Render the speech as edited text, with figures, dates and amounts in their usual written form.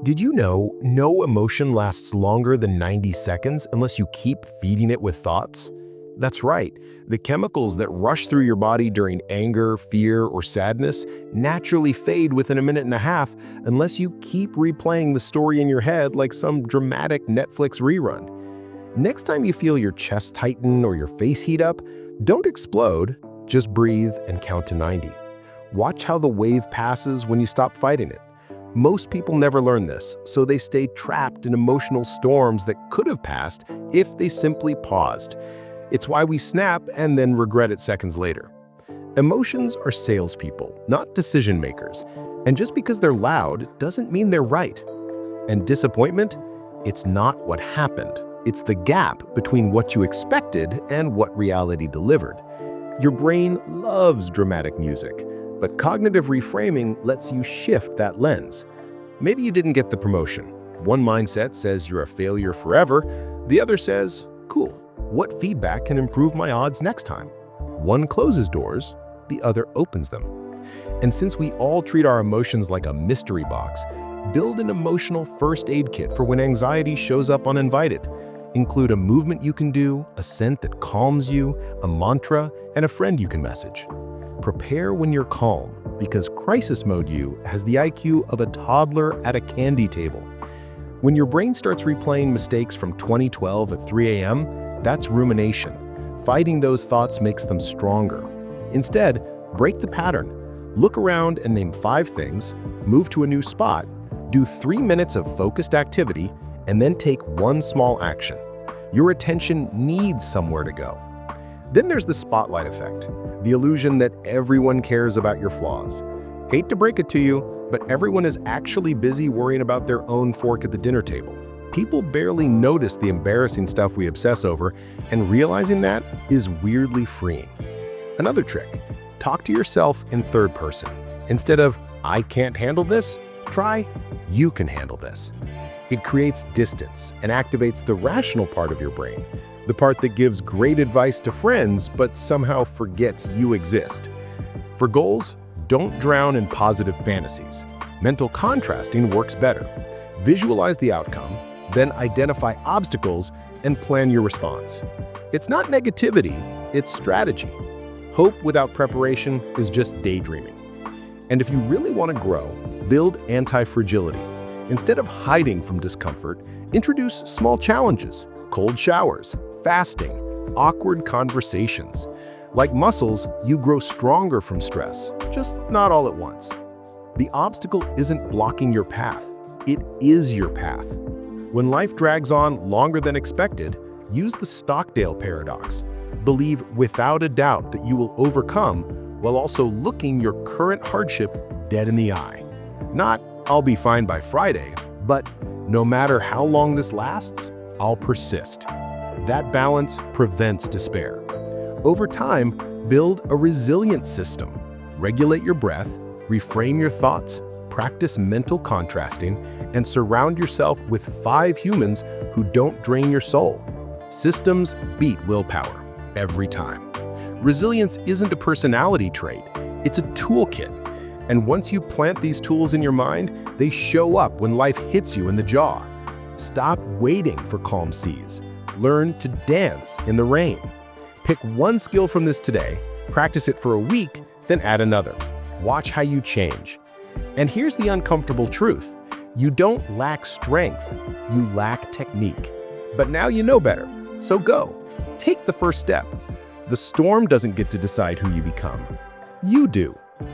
Did you know no emotion lasts longer than 90 seconds unless you keep feeding it with thoughts? That's right, the chemicals that rush through your body during anger, fear, or sadness naturally fade within a minute and a half unless you keep replaying the story in your head like some dramatic Netflix rerun. Next time you feel your chest tighten or your face heat up, don't explode, just breathe and count to 90. Watch how the wave passes when you stop fighting it. Most people never learn this, so they stay trapped in emotional storms that could have passed if they simply paused. It's why we snap and then regret it seconds later. Emotions are salespeople, not decision makers. And just because they're loud doesn't mean they're right. And disappointment? It's not what happened. It's the gap between what you expected and what reality delivered. Your brain loves dramatic music, but cognitive reframing lets you shift that lens. Maybe you didn't get the promotion. One mindset says you're a failure forever. The other says, cool. What feedback can improve my odds next time? One closes doors, the other opens them. And since we all treat our emotions like a mystery box, build an emotional first aid kit for when anxiety shows up uninvited. Include a movement you can do, a scent that calms you, a mantra, and a friend you can message. Prepare when you're calm, because crisis mode you has the IQ of a toddler at a candy table. When your brain starts replaying mistakes from 2012 at 3 a.m., that's rumination. Fighting those thoughts makes them stronger. Instead, break the pattern. Look around and name 5 things, move to a new spot, do 3 minutes of focused activity, and then take one small action. Your attention needs somewhere to go. Then there's the spotlight effect, the illusion that everyone cares about your flaws. Hate to break it to you, but everyone is actually busy worrying about their own fork at the dinner table. People barely notice the embarrassing stuff we obsess over, and realizing that is weirdly freeing. Another trick, talk to yourself in third person. Instead of, I can't handle this, try, you can handle this. It creates distance and activates the rational part of your brain, the part that gives great advice to friends but somehow forgets you exist. For goals, don't drown in positive fantasies. Mental contrasting works better. Visualize the outcome, then identify obstacles and plan your response. It's not negativity, it's strategy. Hope without preparation is just daydreaming. And if you really want to grow, build anti-fragility. Instead of hiding from discomfort, introduce small challenges, cold showers, fasting, awkward conversations. Like muscles, you grow stronger from stress, just not all at once. The obstacle isn't blocking your path, it is your path. When life drags on longer than expected, use the Stockdale paradox. Believe without a doubt that you will overcome while also looking your current hardship dead in the eye. Not, I'll be fine by Friday, but no matter how long this lasts, I'll persist. That balance prevents despair. Over time, build a resilient system. Regulate your breath, reframe your thoughts, practice mental contrasting, and surround yourself with 5 humans who don't drain your soul. Systems beat willpower every time. Resilience isn't a personality trait, it's a toolkit. And once you plant these tools in your mind, they show up when life hits you in the jaw. Stop waiting for calm seas. Learn to dance in the rain. Pick one skill from this today, practice it for a week, then add another. Watch how you change. And here's the uncomfortable truth. You don't lack strength, you lack technique. But now you know better, so go. Take the first step. The storm doesn't get to decide who you become. You do.